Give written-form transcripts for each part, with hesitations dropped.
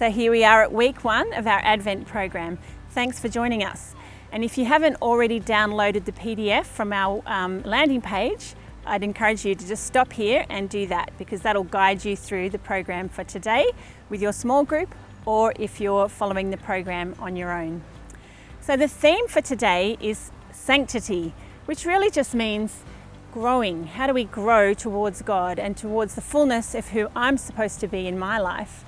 So here we are at week 1 of our Advent program. Thanks for joining us. And if you haven't already downloaded the PDF from our landing page, I'd encourage you to just stop here and do that, because that'll guide you through the program for today with your small group, or if you're following the program on your own. So the theme for today is sanctity, which really just means growing. How do we grow towards God and towards the fullness of who I'm supposed to be in my life?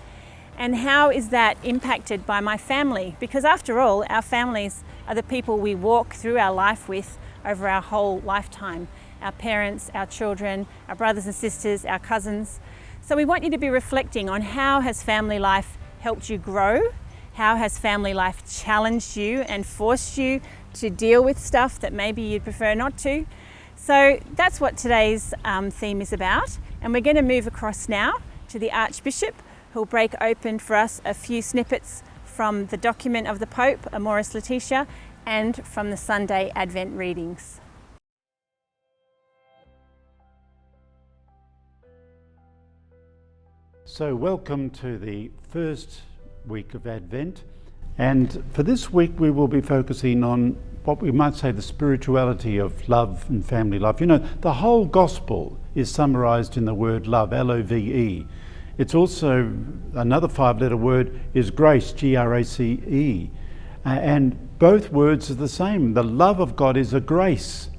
And how is that impacted by my family? Because after all, our families are the people we walk through our life with over our whole lifetime. Our parents, our children, our brothers and sisters, our cousins. So we want you to be reflecting on how has family life helped you grow? How has family life challenged you and forced you to deal with stuff that maybe you'd prefer not to? So that's what today's theme is about. And we're going to move across now to the Archbishop, who'll break open for us a few snippets from the document of the Pope, Amoris Laetitia, and from the Sunday Advent readings. So welcome to the first week of Advent, and for this week we will be focusing on what we might say the spirituality of love and family life. You know, the whole gospel is summarised in the word love, L-O-V-E. It's also, another 5-letter word is grace, G-R-A-C-E. And both words are the same. The love of God is a grace.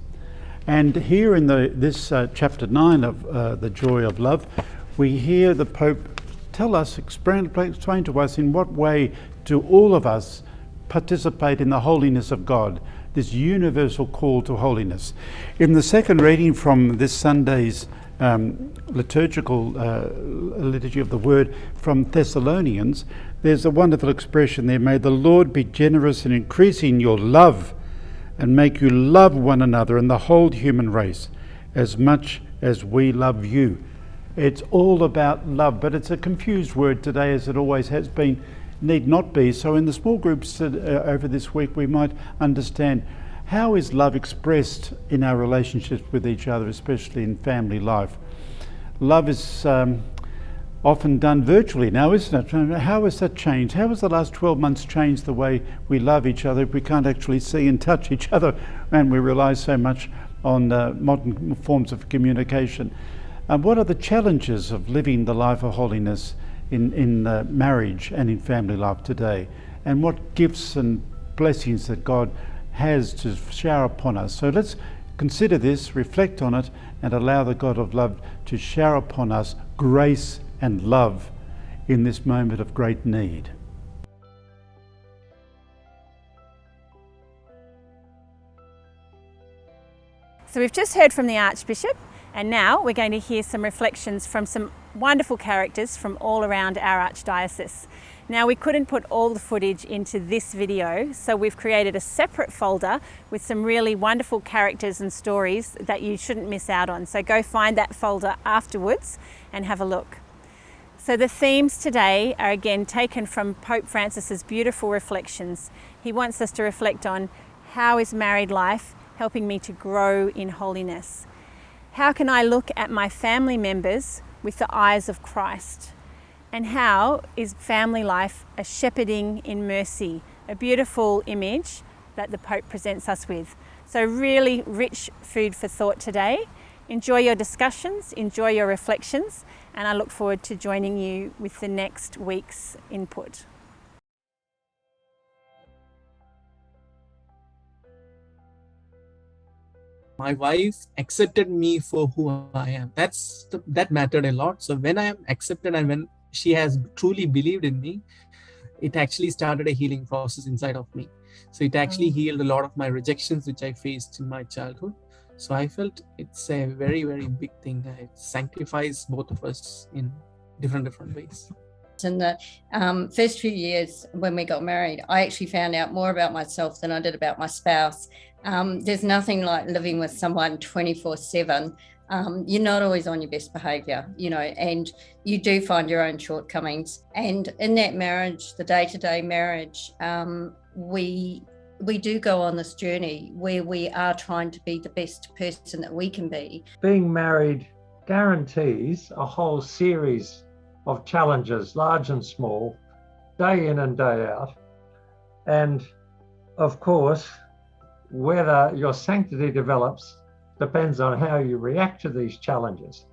And here in this chapter 9 of The Joy of Love, we hear the Pope tell us, explain to us in what way do all of us participate in the holiness of God, this universal call to holiness. In the second reading from this Sunday's liturgical liturgy of the Word from Thessalonians, there's a wonderful expression there: may the Lord be generous in increasing your love and make you love one another and the whole human race as much as we love you. It's all about love, but it's a confused word today, as it always has been, need not be. So in the small groups over this week, we might understand, how is love expressed in our relationships with each other, especially in family life? Love is often done virtually now, isn't it? How has that changed? How has the last 12 months changed the way we love each other if we can't actually see and touch each other, and we rely so much on modern forms of communication? What are the challenges of living the life of holiness in marriage and in family life today? And what gifts and blessings that God has to shower upon us? So let's consider this, reflect on it, and allow the God of love to shower upon us grace and love in this moment of great need. So we've just heard from the Archbishop, and now we're going to hear some reflections from some wonderful characters from all around our Archdiocese. Now, we couldn't put all the footage into this video, so we've created a separate folder with some really wonderful characters and stories that you shouldn't miss out on. So go find that folder afterwards and have a look. So the themes today are again taken from Pope Francis's beautiful reflections. He wants us to reflect on, how is married life helping me to grow in holiness? How can I look at my family members with the eyes of Christ? And how is family life a shepherding in mercy? A beautiful image that the Pope presents us with. So really rich food for thought today. Enjoy your discussions, enjoy your reflections, and I look forward to joining you with the next week's input. My wife accepted me for who I am. That mattered a lot. So when I am accepted and when she has truly believed in me, it actually started a healing process inside of me. So it actually healed a lot of my rejections which I faced in my childhood. So I felt it's a very, very big thing. It sanctifies both of us in different ways. In the first few years when we got married, I actually found out more about myself than I did about my spouse. There's nothing like living with someone 24/7. You're not always on your best behaviour, and you do find your own shortcomings. And in that marriage, the day-to-day marriage, we do go on this journey where we are trying to be the best person that we can be. Being married guarantees a whole series of challenges, large and small, day in and day out. And of course, whether your sanctity develops depends on how you react to these challenges.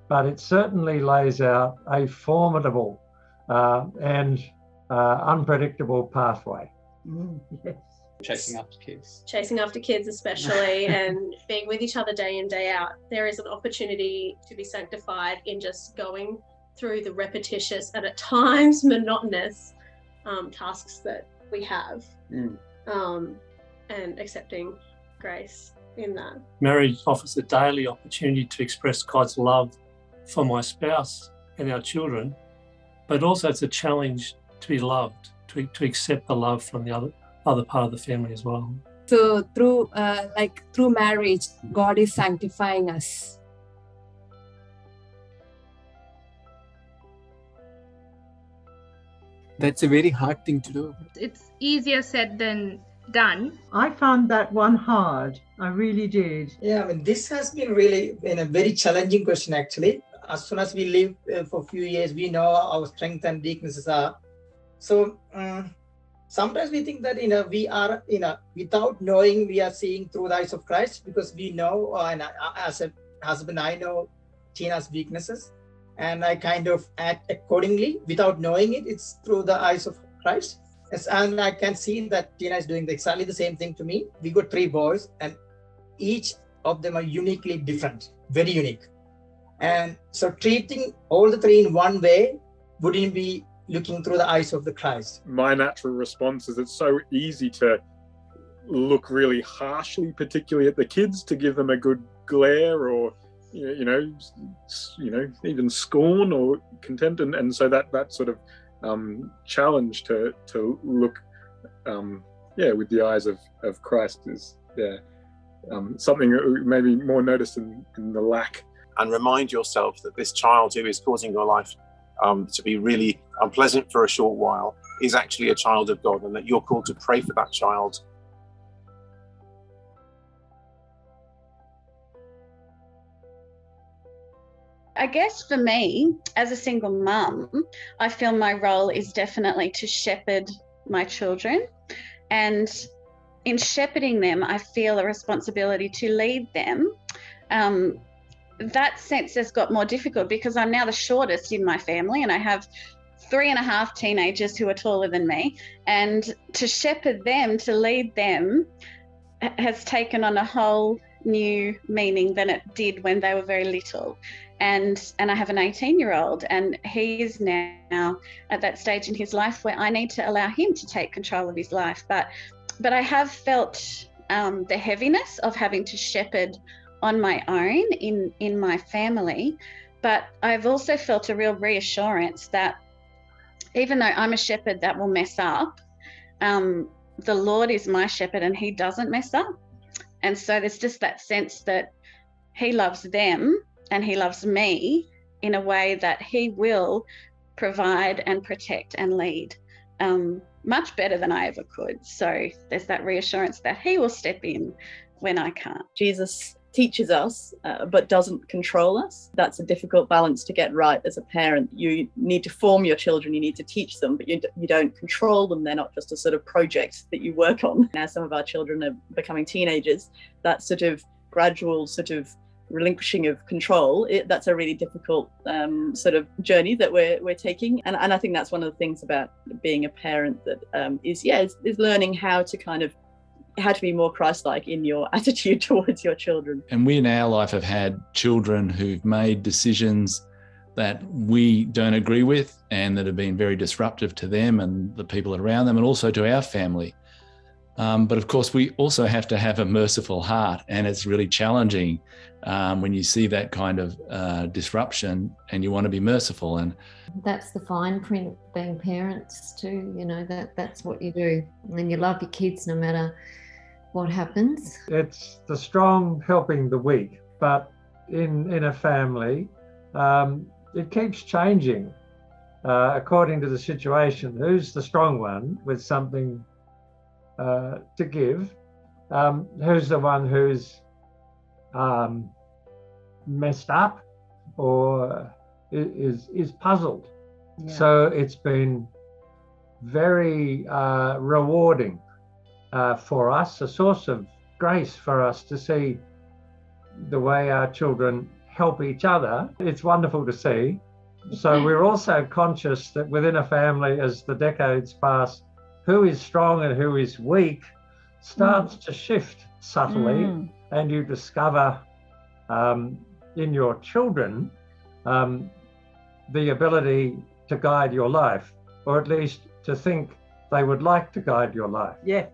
But it certainly lays out a formidable and unpredictable pathway. Yes. Chasing after kids especially, and being with each other day in, day out. There is an opportunity to be sanctified in just going through the repetitious and at times monotonous tasks that we have, and accepting grace in that. Marriage offers a daily opportunity to express God's love for my spouse and our children, but also it's a challenge to be loved, to accept the love from the other part of the family as well. So through marriage, God is sanctifying us. That's a very hard thing to do. It's easier said than done. I found that one hard. I really did. Yeah, I mean, this has been really a very challenging question, actually. As soon as we live for a few years, we know our strengths and weaknesses are. So sometimes we think that, we are, without knowing, we are seeing through the eyes of Christ, because we know, and as a husband, I know Tina's weaknesses, and I kind of act accordingly without knowing it. It's through the eyes of Christ. Yes, and I can see that Tina is doing exactly the same thing to me. We got 3 boys, and each of them are uniquely different, very unique. And so treating all the 3 in one way wouldn't be looking through the eyes of the Christ. My natural response is it's so easy to look really harshly, particularly at the kids, to give them a good glare or, even scorn or contempt. And so that sort of challenge to look, with the eyes of Christ is, something that maybe more noticed in the lack. And remind yourself that this child who is causing your life to be really unpleasant for a short while is actually a child of God, and that you're called to pray for that child. I guess for me, as a single mum, I feel my role is definitely to shepherd my children. And in shepherding them, I feel a responsibility to lead them. That sense has got more difficult because I'm now the shortest in my family, and I have 3.5 teenagers who are taller than me. And to shepherd them, to lead them, has taken on a whole new meaning than it did when they were very little. And I have an 18-year-old, and he is now at that stage in his life where I need to allow him to take control of his life. But I have felt the heaviness of having to shepherd on my own in my family. But I've also felt a real reassurance that even though I'm a shepherd that will mess up, the Lord is my shepherd and he doesn't mess up. And so there's just that sense that he loves them and he loves me in a way that he will provide and protect and lead much better than I ever could. So there's that reassurance that he will step in when I can't. Jesus teaches us, but doesn't control us. That's a difficult balance to get right as a parent. You need to form your children, you need to teach them, but you don't control them. They're not just a sort of project that you work on. Now some of our children are becoming teenagers. That sort of gradual sort of relinquishing of control, that's a really difficult sort of journey that we're taking. And I think that's one of the things about being a parent that is learning how to be more Christ-like in your attitude towards your children. And we in our life have had children who've made decisions that we don't agree with and that have been very disruptive to them and the people around them and also to our family. But of course, we also have to have a merciful heart, and it's really challenging when you see that kind of disruption and you want to be merciful. And that's the fine print of being parents too, that's what you do. And you love your kids no matter what happens. It's the strong helping the weak, but in a family, it keeps changing according to the situation. Who's the strong one with something to give? Who's the one who's messed up or is puzzled? Yeah. So it's been very rewarding for us, a source of grace for us to see the way our children help each other. It's wonderful to see. So we're also conscious that within a family, as the decades pass, who is strong and who is weak starts to shift subtly, and you discover in your children the ability to guide your life, or at least to think they would like to guide your life. Yes.